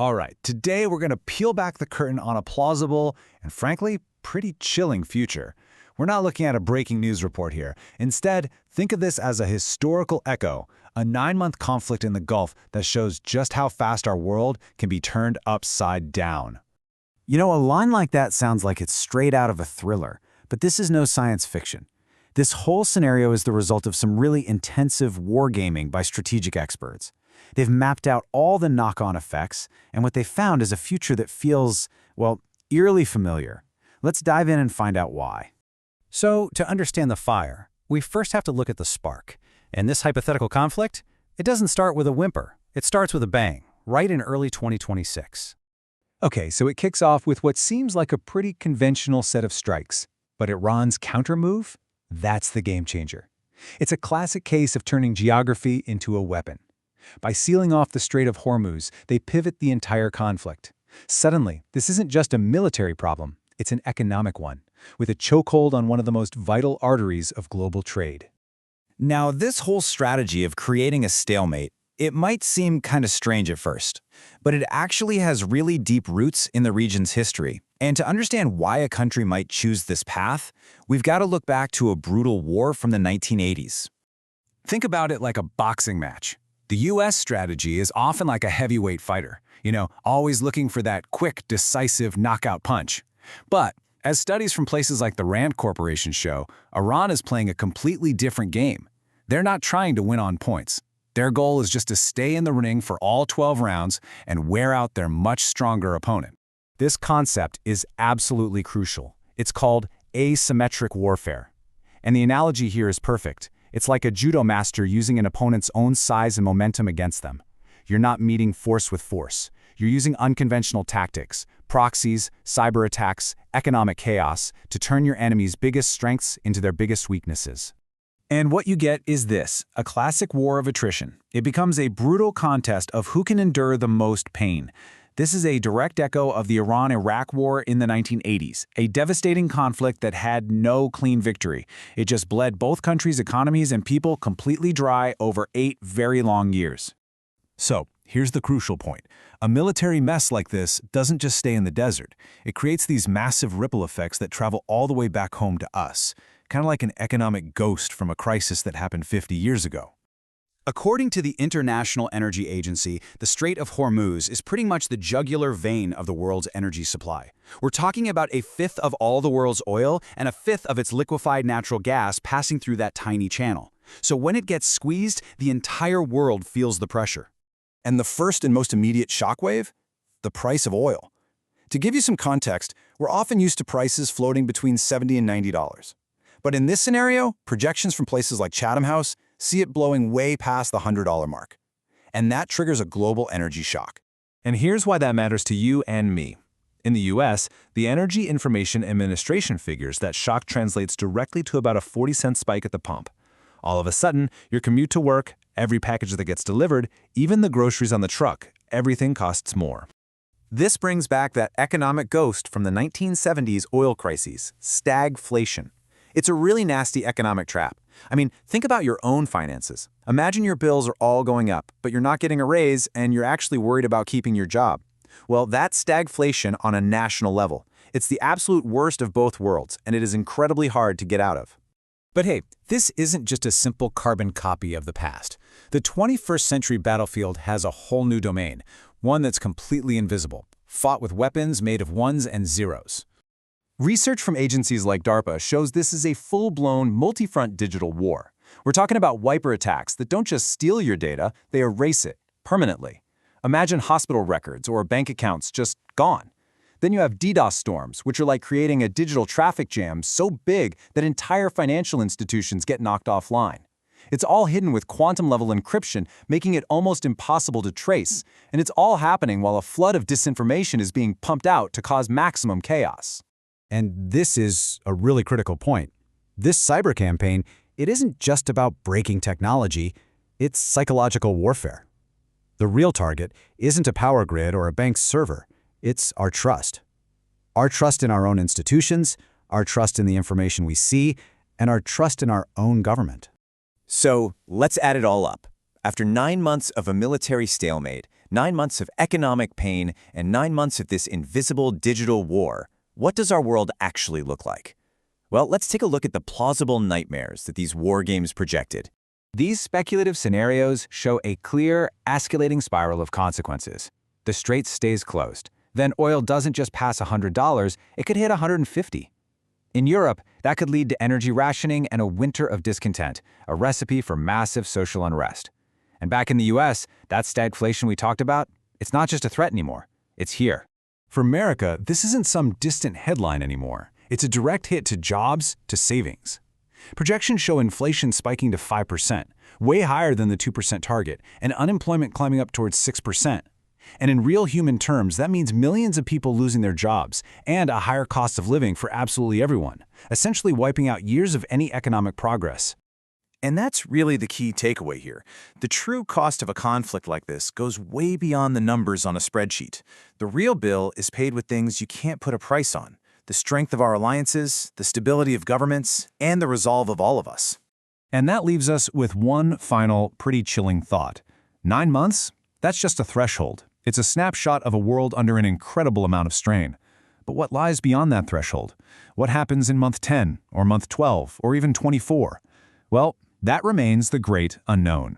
All right, today we're going to peel back the curtain on a plausible and, frankly, pretty chilling future. We're not looking at a breaking news report here. Instead, think of this as a historical echo, a 9-month conflict in the Gulf that shows just how fast our world can be turned upside down. You know, a line like that sounds like it's straight out of a thriller, but this is no science fiction. This whole scenario is the result of some really intensive wargaming by strategic experts. They've mapped out all the knock-on effects, and what they found is a future that feels, well, eerily familiar. Let's dive in and find out why. So, to understand the fire, we first have to look at the spark. In this hypothetical conflict, it doesn't start with a whimper. It starts with a bang, right in early 2026. Okay, so it kicks off with what seems like a pretty conventional set of strikes. But Iran's countermove? That's the game changer. It's a classic case of turning geography into a weapon. By sealing off the Strait of Hormuz, they pivot the entire conflict. Suddenly, this isn't just a military problem, it's an economic one, with a chokehold on one of the most vital arteries of global trade. Now, this whole strategy of creating a stalemate, it might seem kind of strange at first, but it actually has really deep roots in the region's history. And to understand why a country might choose this path, we've got to look back to a brutal war from the 1980s. Think about it like a boxing match. The U.S. strategy is often like a heavyweight fighter, always looking for that quick, decisive knockout punch. But as studies from places like the Rand Corporation show, Iran is playing a completely different game. They're not trying to win on points. Their goal is just to stay in the ring for all 12 rounds and wear out their much stronger opponent. This concept is absolutely crucial. It's called asymmetric warfare. And the analogy here is perfect. It's like a judo master using an opponent's own size and momentum against them. You're not meeting force with force. You're using unconventional tactics, proxies, cyber attacks, economic chaos to turn your enemy's biggest strengths into their biggest weaknesses. And what you get is this, a classic war of attrition. It becomes a brutal contest of who can endure the most pain. This is a direct echo of the Iran-Iraq War in the 1980s, a devastating conflict that had no clean victory. It just bled both countries' economies and people completely dry over 8 very long years. So, here's the crucial point. A military mess like this doesn't just stay in the desert. It creates these massive ripple effects that travel all the way back home to us, kind of like an economic ghost from a crisis that happened 50 years ago. According to the International Energy Agency, the Strait of Hormuz is pretty much the jugular vein of the world's energy supply. We're talking about a fifth of all the world's oil and a fifth of its liquefied natural gas passing through that tiny channel. So when it gets squeezed, the entire world feels the pressure. And the first and most immediate shockwave? The price of oil. To give you some context, we're often used to prices floating between $70 and $90. But in this scenario, projections from places like Chatham House see it blowing way past the $100 mark. And that triggers a global energy shock. And here's why that matters to you and me. In the US, the Energy Information Administration figures that shock translates directly to about a 40-cent spike at the pump. All of a sudden, your commute to work, every package that gets delivered, even the groceries on the truck, everything costs more. This brings back that economic ghost from the 1970s oil crises, stagflation. It's a really nasty economic trap. I mean, think about your own finances. Imagine your bills are all going up, but you're not getting a raise and you're actually worried about keeping your job. Well, that's stagflation on a national level. It's the absolute worst of both worlds, and it is incredibly hard to get out of. But hey, this isn't just a simple carbon copy of the past. The 21st century battlefield has a whole new domain, one that's completely invisible, fought with weapons made of ones and zeros. Research from agencies like DARPA shows this is a full-blown, multi-front digital war. We're talking about wiper attacks that don't just steal your data, they erase it, permanently. Imagine hospital records or bank accounts just gone. Then you have DDoS storms, which are like creating a digital traffic jam so big that entire financial institutions get knocked offline. It's all hidden with quantum-level encryption, making it almost impossible to trace, and it's all happening while a flood of disinformation is being pumped out to cause maximum chaos. And this is a really critical point. This cyber campaign, it isn't just about breaking technology, it's psychological warfare. The real target isn't a power grid or a bank's server, it's our trust. Our trust in our own institutions, our trust in the information we see, and our trust in our own government. So, let's add it all up. After 9 months of a military stalemate, 9 months of economic pain and 9 months of this invisible digital war. What does our world actually look like? Well, let's take a look at the plausible nightmares that these war games projected. These speculative scenarios show a clear, escalating spiral of consequences. The Strait stays closed. Then oil doesn't just pass $100, it could hit $150. In Europe, that could lead to energy rationing and a winter of discontent, a recipe for massive social unrest. And back in the US, that stagflation we talked about, it's not just a threat anymore, it's here. For America, this isn't some distant headline anymore. It's a direct hit to jobs, to savings. Projections show inflation spiking to 5%, way higher than the 2% target, and unemployment climbing up towards 6%. And in real human terms, that means millions of people losing their jobs and a higher cost of living for absolutely everyone, essentially wiping out years of any economic progress. And that's really the key takeaway here. The true cost of a conflict like this goes way beyond the numbers on a spreadsheet. The real bill is paid with things you can't put a price on: the strength of our alliances, the stability of governments, and the resolve of all of us. And that leaves us with one final, pretty chilling thought. 9 months? That's just a threshold. It's a snapshot of a world under an incredible amount of strain. But what lies beyond that threshold? What happens in month 10, or month 12, or even 24? Well, that remains the great unknown.